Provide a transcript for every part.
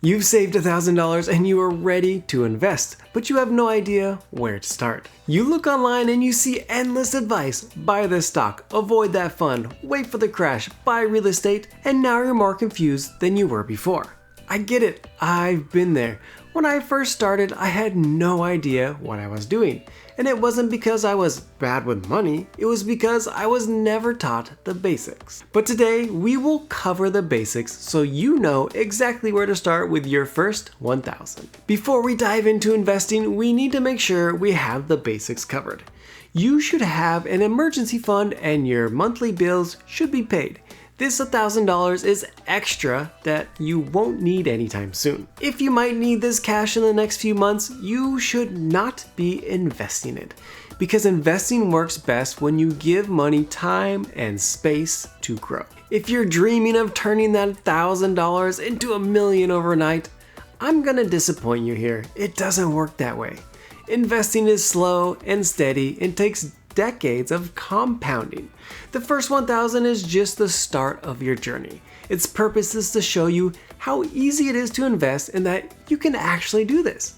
You've saved $1,000 and you are ready to invest, but you have no idea where to start. You look online and you see endless advice. Buy this stock, avoid that fund, wait for the crash, buy real estate, and now you're more confused than you were before. I get it, I've been there. When I first started, I had no idea what I was doing. And it wasn't because I was bad with money, it was because I was never taught the basics. But today, we will cover the basics so you know exactly where to start with your first 1,000. Before we dive into investing, we need to make sure we have the basics covered. You should have an emergency fund and your monthly bills should be paid. This $1,000 is extra that you won't need anytime soon. If you might need this cash in the next few months, you should not be investing it. Because investing works best when you give money time and space to grow. If you're dreaming of turning that $1,000 into $1 million overnight, I'm gonna disappoint you here. It doesn't work that way. Investing is slow and steady and takes decades of compounding. The first 1,000 is just the start of your journey. Its purpose is to show you how easy it is to invest and that you can actually do this.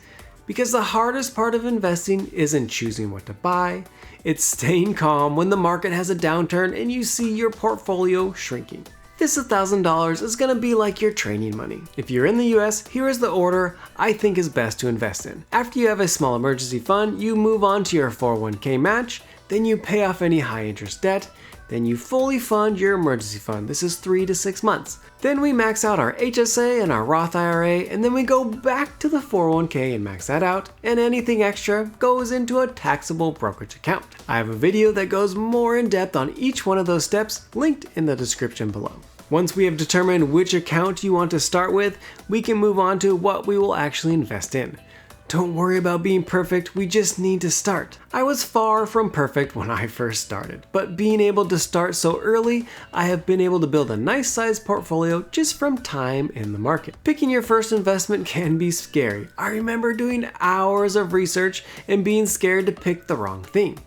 Because the hardest part of investing isn't choosing what to buy, it's staying calm when the market has a downturn and you see your portfolio shrinking. This $1,000 is going to be like your training money. If you're in the US, here is the order I think is best to invest in. After you have a small emergency fund, you move on to your 401k match, then you pay off any high interest debt, then you fully fund your emergency fund. This is 3 to 6 months. Then we max out our HSA and our Roth IRA, and then we go back to the 401k and max that out, and anything extra goes into a taxable brokerage account. I have a video that goes more in depth on each one of those steps, linked in the description below. Once we have determined which account you want to start with, we can move on to what we will actually invest in. Don't worry about being perfect, we just need to start. I was far from perfect when I first started, but being able to start so early, I have been able to build a nice sized portfolio just from time in the market. Picking your first investment can be scary. I remember doing hours of research and being scared to pick the wrong thing.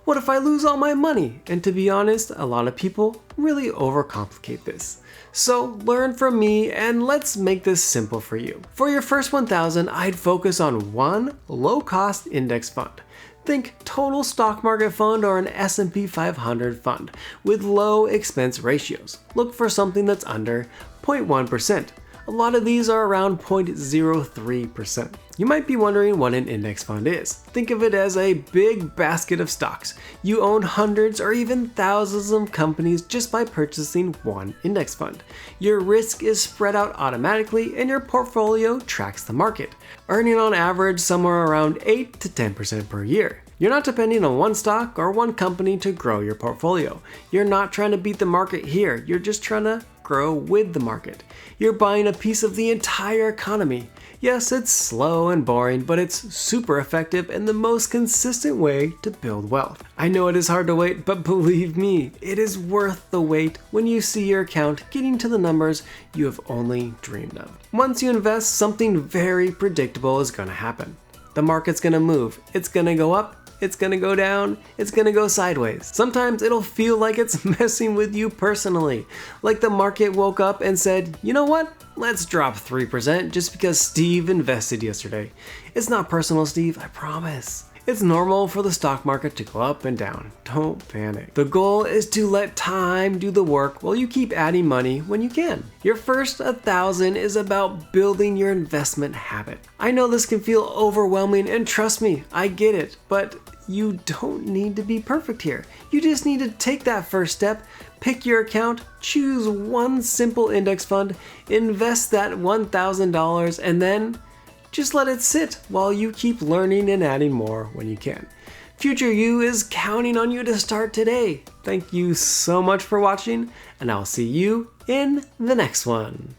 What if I lose all my money? And to be honest, a lot of people really overcomplicate this. So learn from me and let's make this simple for you. For your first 1,000, I'd focus on one low-cost index fund. Think total stock market fund or an S&P 500 fund with low expense ratios. Look for something that's under 0.1%. A lot of these are around 0.03%. You might be wondering what an index fund is. Think of it as a big basket of stocks. You own hundreds or even thousands of companies just by purchasing one index fund. Your risk is spread out automatically and your portfolio tracks the market, earning on average somewhere around 8 to 10% per year. You're not depending on one stock or one company to grow your portfolio. You're not trying to beat the market here, you're just trying to grow with the market. You're buying a piece of the entire economy. Yes, it's slow and boring, but it's super effective and the most consistent way to build wealth. I know it is hard to wait, but believe me, it is worth the wait when you see your account getting to the numbers you have only dreamed of. Once you invest, something very predictable is going to happen. The market's going to move. It's going to go up. It's gonna go down, it's gonna go sideways. Sometimes it'll feel like it's messing with you personally. Like the market woke up and said, you know what? Let's drop 3% just because Steve invested yesterday. It's not personal, Steve, I promise. It's normal for the stock market to go up and down. Don't panic. The goal is to let time do the work while you keep adding money when you can. Your first 1,000 is about building your investment habit. I know this can feel overwhelming and trust me, I get it, but you don't need to be perfect here. You just need to take that first step, pick your account, choose one simple index fund, invest that $1,000, and then just let it sit while you keep learning and adding more when you can. Future you is counting on you to start today. Thank you so much for watching, and I'll see you in the next one.